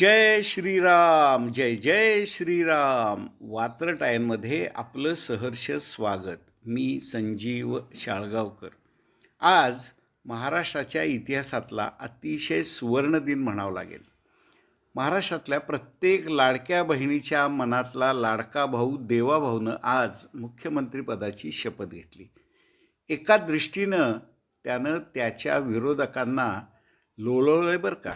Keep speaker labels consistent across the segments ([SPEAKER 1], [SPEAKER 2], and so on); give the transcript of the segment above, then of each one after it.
[SPEAKER 1] जय श्रीराम, जय जय श्रीराम. वात्र टाइममध्ये आपलं सहर्ष स्वागत. मी संजीव शाळगावकर. आज महाराष्ट्राच्या इतिहासातला अतिशय सुवर्णदिन म्हणावा लागेल. महाराष्ट्रातल्या प्रत्येक लाडक्या बहिणीच्या मनातला लाडका भाऊ देवाभाऊनं आज मुख्यमंत्रीपदाची शपथ घेतली. एका दृष्टीनं त्यानं त्याच्या विरोधकांना लोळवलंय बरं का.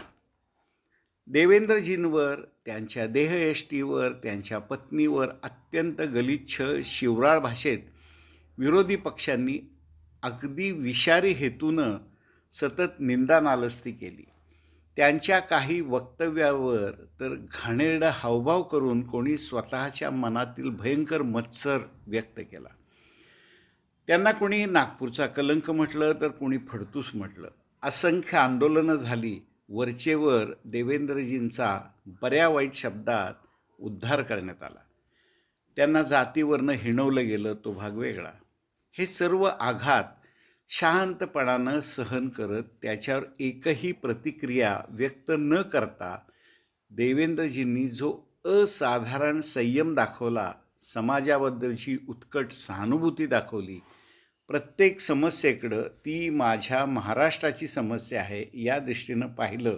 [SPEAKER 1] देवेंद्रजींवर, त्यांच्या देहयष्टीवर, त्यांच्या पत्नीवर अत्यंत गलिच्छ शिवराळ भाषेत विरोधी पक्षांनी अगदी विषारी हेतूनं सतत निंदानालस्ती केली. त्यांच्या काही वक्तव्यावर तर घाणेरडा हावभाव करून कोणी स्वतःच्या मनातील भयंकर मत्सर व्यक्त केला. त्यांना कोणी नागपूरचा कलंक म्हटलं तर कोणी फडतूस म्हटलं. असंख्य आंदोलनं झाली. वरचेवर देवेंद्रजींचा बऱ्या वाईट शब्दात उद्धार करण्यात आला. त्यांना जातीवरनं हिणवलं गेलं, तो भाग वेगळा. हे सर्व आघात शांतपणानं सहन करत त्याच्यावर एकही प्रतिक्रिया व्यक्त न करता देवेंद्रजींनी जो असाधारण संयम दाखवला, समाजाबद्दलची उत्कट सहानुभूती दाखवली, प्रत्येक समस्येकडं ती माझ्या महाराष्ट्राची समस्या आहे या दृष्टीनं पाहिलं,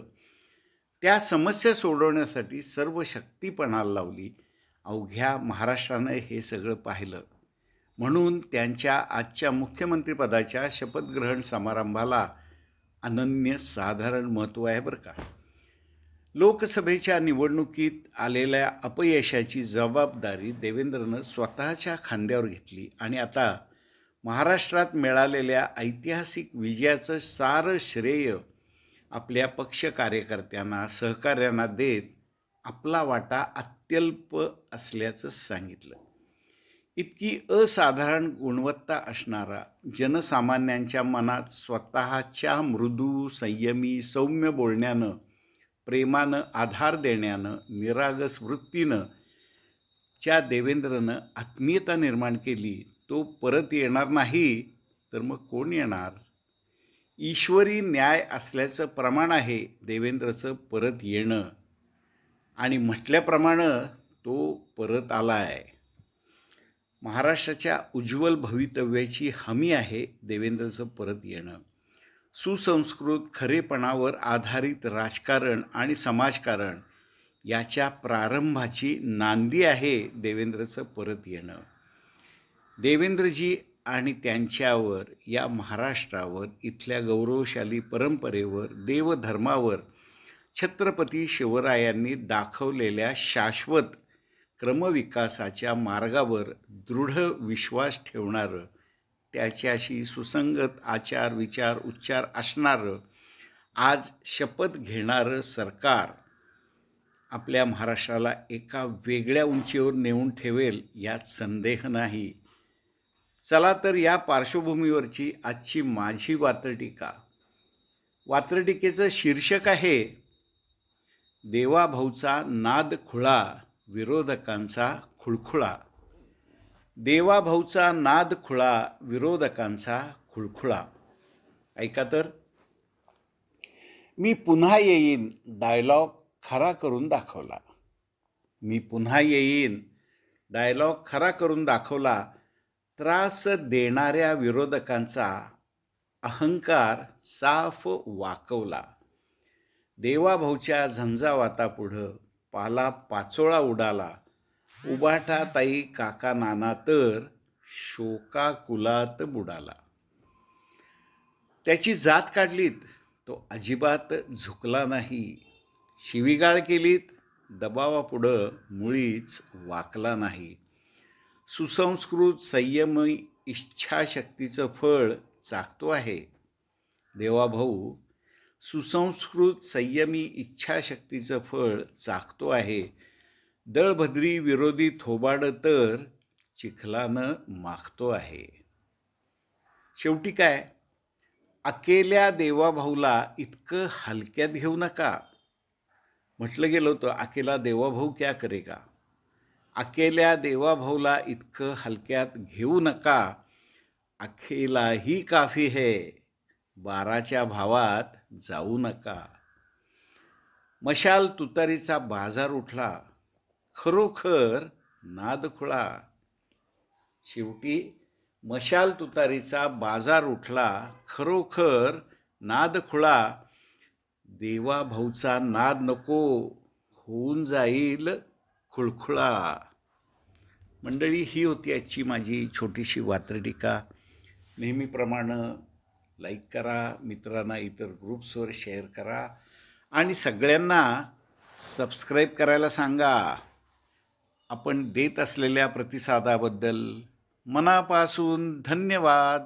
[SPEAKER 1] त्या समस्या सोडवण्यासाठी सर्व शक्ती पणाला लावली. अवघ्या महाराष्ट्रानं हे सगळं पाहिलं. म्हणून त्यांच्या आजच्या मुख्यमंत्रीपदाच्या शपथग्रहण समारंभाला अनन्यसाधारण महत्त्व आहे बरं का. लोकसभेच्या निवडणुकीत आलेल्या अपयशाची जबाबदारी देवेंद्रनं स्वतःच्या खांद्यावर घेतली आणि आता महाराष्ट्रात मिळालेल्या ऐतिहासिक विजयाचं सारं श्रेय आपल्या पक्ष कार्यकर्त्यांना, सहकार्यांना देत आपला वाटा अत्यल्प असल्याचं सांगितलं. इतकी असाधारण गुणवत्ता असणारा, जनसामान्यांच्या मनात स्वतःच्या मृदू, संयमी, सौम्य बोलण्यानं, प्रेमानं आधार देण्यानं, निरागस वृत्तीनं ज्या देवेंद्रनं आत्मीयता निर्माण केली, तो परत येणार नाही तर मग कोण येणार? ईश्वरी न्याय असल्याचं प्रमाण आहे देवेंद्रचं परत येणं, आणि म्हटल्याप्रमाणे तो परत आला आहे. महाराष्ट्राच्या उज्ज्वल भवितव्याची हमी आहे देवेंद्रचं परत येणं. सुसंस्कृत, खरेपणावर आधारित राजकारण आणि समाजकारण याच्या प्रारंभाची नांदी आहे देवेंद्रचं परत येणं. देवेंद्रजी आणि त्यांच्यावर, या महाराष्ट्रावर, इथल्या गौरवशाली परंपरेवर, देवधर्मावर छत्रपती शिवरायांनी दाखवलेल्या शाश्वत क्रमविकासाच्या मार्गावर दृढ विश्वास ठेवणारं, त्याच्याशी सुसंगत आचार, विचार, उच्चार असणारं, आज शपथ घेणारं सरकार आपल्या महाराष्ट्राला एका वेगळ्या उंचीवर नेऊन ठेवेल यात संदेह नाही. चला तर या पार्श्वभूमीवरची आजची माझी वात्रटिका. वात्रटिकेचं शीर्षक आहे देवाभाऊचा नाद खुळा, विरोधकांचा खुळखुळा. देवाभाऊचा नाद खुळा, विरोधकांचा खुळखुळा. ऐका तर. मी पुन्हा येईन डायलॉग खरा करून दाखवला. मी पुन्हा येईन डायलॉग खरा करून दाखवला. त्रास देणाऱ्या विरोधकांचा अहंकार साफ वाकवला. देवाभाऊच्या झंझावातापुढं पाला पाचोळा उडाला. उबाठा ताई काका नाना तर शोकाकुलात बुडाला. त्याची जात काढलीत, तो अजिबात झुकला नाही. शिवीगाळ केलीत, दबावापुढं मुळीच वाकला नाही. सुसंस्कृत, संयमी इच्छाशक्तीचं फळ चाखतो आहे देवाभाऊ. सुसंस्कृत, संयमी इच्छाशक्तीचं फळ चाखतो आहे. दळभद्री विरोधी थोबाडं तर चिखलानं माखतो आहे. शेवटी काय, अकेल्या देवाभाऊला इतकं हलक्यात घेऊ नका. म्हटलं गेलं होतं, अकेला देवाभाऊ क्या करेगा. अकेल्या देवाभाऊला इतकं हलक्यात घेऊ नका. अकेला ही काफी है, 12च्या भावात जाऊ नका. मशाल तुतारीचा बाजार उठला, खरोखर नाद खुळा. शेवटी मशाल तुतारीचा बाजार उठला, खरोखर नाद खुळा. देवा भाऊचा नाद नको, होऊन जाईल खुळखुळा. मंडळी, ही होती आजची माझी छोटीशी वात्रटिका. नेहमीप्रमाणे लाईक करा, मित्रांना इतर ग्रुप्सवर शेअर करा आणि सगळ्यांना सबस्क्राईब करायला सांगा. आपण देत असलेल्या प्रतिसादाबद्दल मनापासून धन्यवाद.